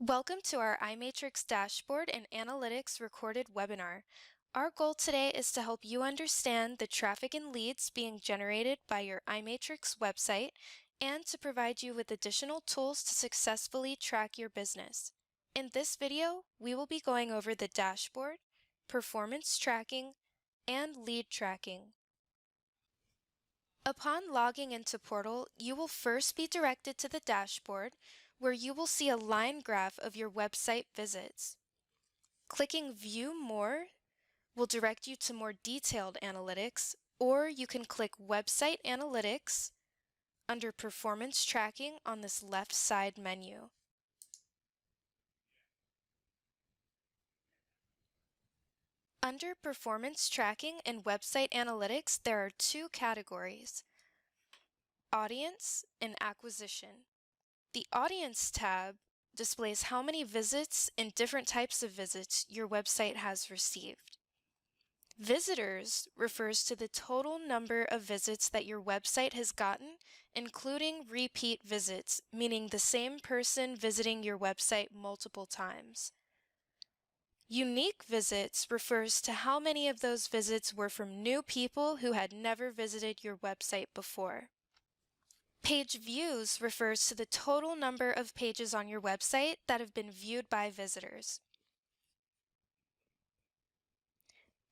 Welcome to our iMatrix dashboard and analytics recorded webinar. Our goal today is to help you understand the traffic and leads being generated by your iMatrix website and to provide you with additional tools to successfully track your business. In this video, we will be going over the dashboard, performance tracking, and lead tracking. Upon logging into Portal, you will first be directed to the dashboard, where you will see a line graph of your website visits. Clicking View More will direct you to more detailed analytics, or you can click Website Analytics under Performance Tracking on this left side menu. Under Performance Tracking and Website Analytics, there are two categories: Audience and Acquisition. The Audience tab displays how many visits and different types of visits your website has received. Visitors refers to the total number of visits that your website has gotten, including repeat visits, meaning the same person visiting your website multiple times. Unique visits refers to how many of those visits were from new people who had never visited your website before. Page views refers to the total number of pages on your website that have been viewed by visitors.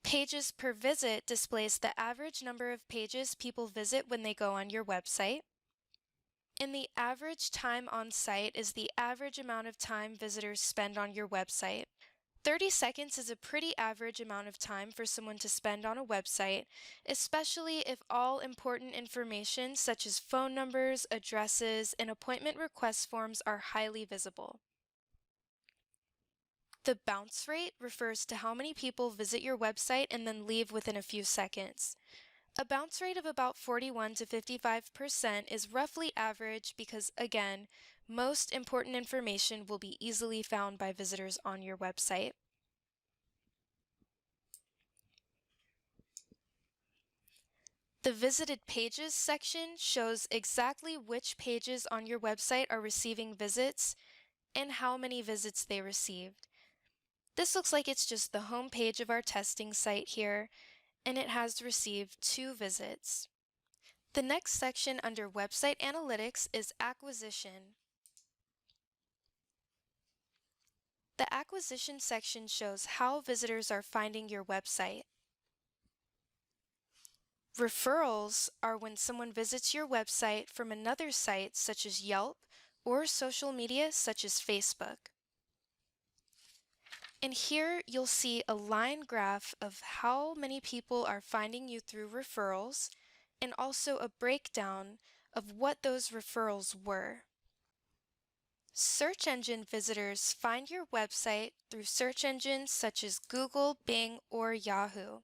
Pages per visit displays the average number of pages people visit when they go on your website. And the average time on site is the average amount of time visitors spend on your website. 30 seconds is a pretty average amount of time for someone to spend on a website, especially if all important information such as phone numbers, addresses, and appointment request forms are highly visible. The bounce rate refers to how many people visit your website and then leave within a few seconds. A bounce rate of about 41 to 55% is roughly average because, again, most important information will be easily found by visitors on your website. The Visited Pages section shows exactly which pages on your website are receiving visits and how many visits they received. This looks like it's just the home page of our testing site here, and it has received 2 visits. The next section under Website Analytics is Acquisition. The Acquisition section shows how visitors are finding your website. Referrals are when someone visits your website from another site such as Yelp or social media such as Facebook. And here you'll see a line graph of how many people are finding you through referrals, and also a breakdown of what those referrals were. Search engine visitors find your website through search engines such as Google, Bing, or Yahoo.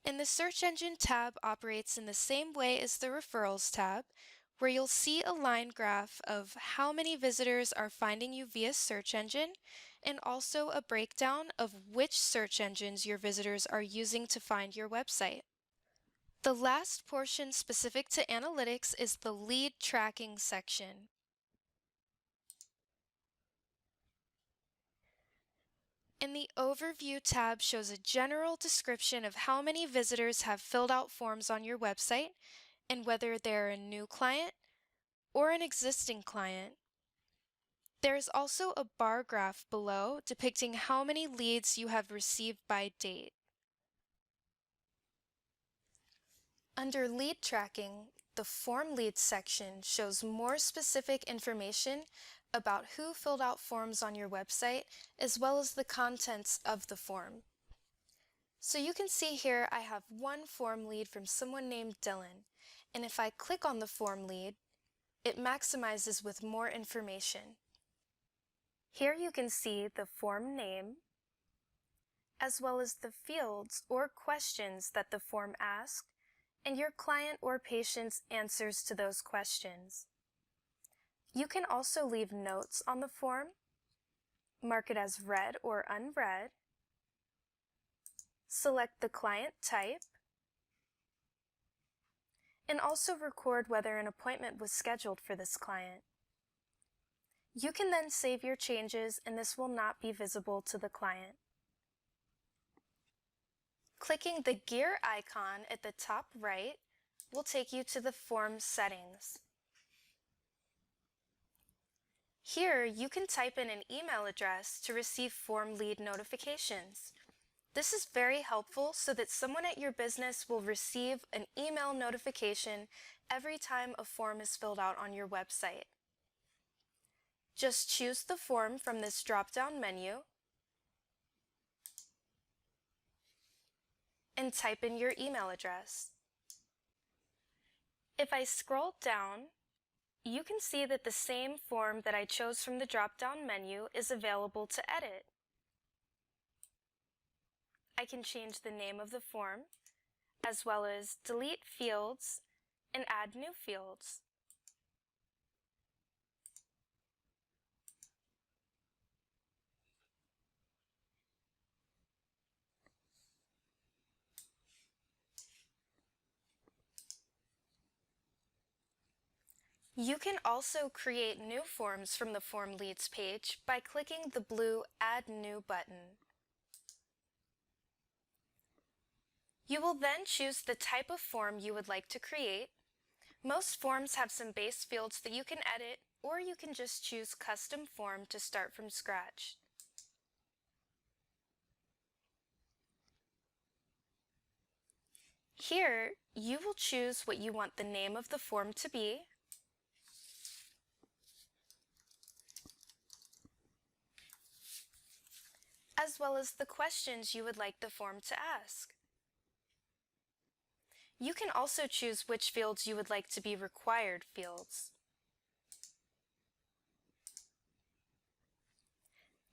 And the Search Engine tab operates in the same way as the Referrals tab, where you'll see a line graph of how many visitors are finding you via search engine, and also a breakdown of which search engines your visitors are using to find your website. The last portion specific to analytics is the lead tracking section. And the Overview tab shows a general description of how many visitors have filled out forms on your website and whether they're a new client or an existing client. There is also a bar graph below depicting how many leads you have received by date. Under Lead Tracking, the Form Leads section shows more specific information about who filled out forms on your website, as well as the contents of the form. So you can see here I have one form lead from someone named Dylan, and if I click on the form lead, it maximizes with more information. Here you can see the form name, as well as the fields or questions that the form asked, and your client or patient's answers to those questions. You can also leave notes on the form, mark it as read or unread, select the client type, and also record whether an appointment was scheduled for this client. You can then save your changes and this will not be visible to the client. Clicking the gear icon at the top right will take you to the form settings. Here, you can type in an email address to receive form lead notifications. This is very helpful so that someone at your business will receive an email notification every time a form is filled out on your website. Just choose the form from this drop-down menu and type in your email address. If I scroll down, you can see that the same form that I chose from the drop-down menu is available to edit. I can change the name of the form, as well as delete fields and add new fields. You can also create new forms from the Form Leads page by clicking the blue Add New button. You will then choose the type of form you would like to create. Most forms have some base fields that you can edit, or you can just choose Custom Form to start from scratch. Here, you will choose what you want the name of the form to be, as well as the questions you would like the form to ask. You can also choose which fields you would like to be required fields.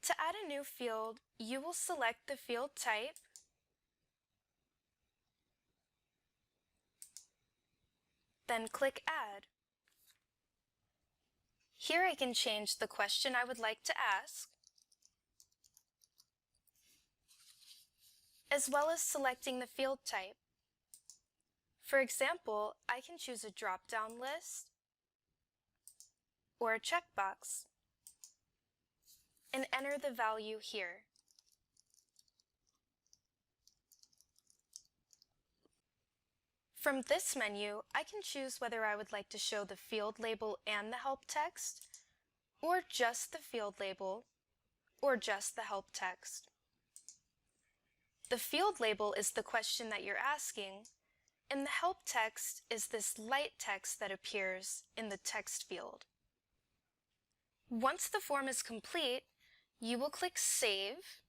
To add a new field, you will select the field type, then click Add. Here I can change the question I would like to ask, as well as selecting the field type. For example, I can choose a drop-down list or a checkbox and enter the value here. From this menu, I can choose whether I would like to show the field label and the help text, or just the field label, or just the help text. The field label is the question that you're asking, and the help text is this light text that appears in the text field. Once the form is complete, you will click Save,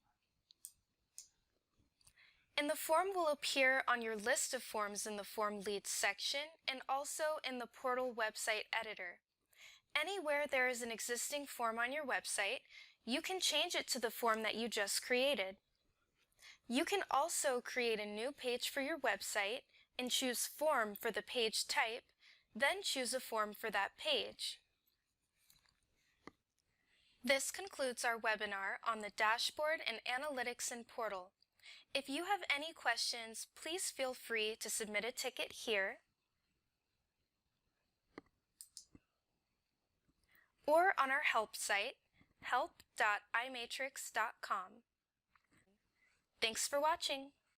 and the form will appear on your list of forms in the Form Leads section and also in the Portal website editor. Anywhere there is an existing form on your website, you can change it to the form that you just created. You can also create a new page for your website and choose Form for the page type, then choose a form for that page. This concludes our webinar on the dashboard and analytics in Portal. If you have any questions, please feel free to submit a ticket here or on our help site, help.imatrix.com. Thanks for watching.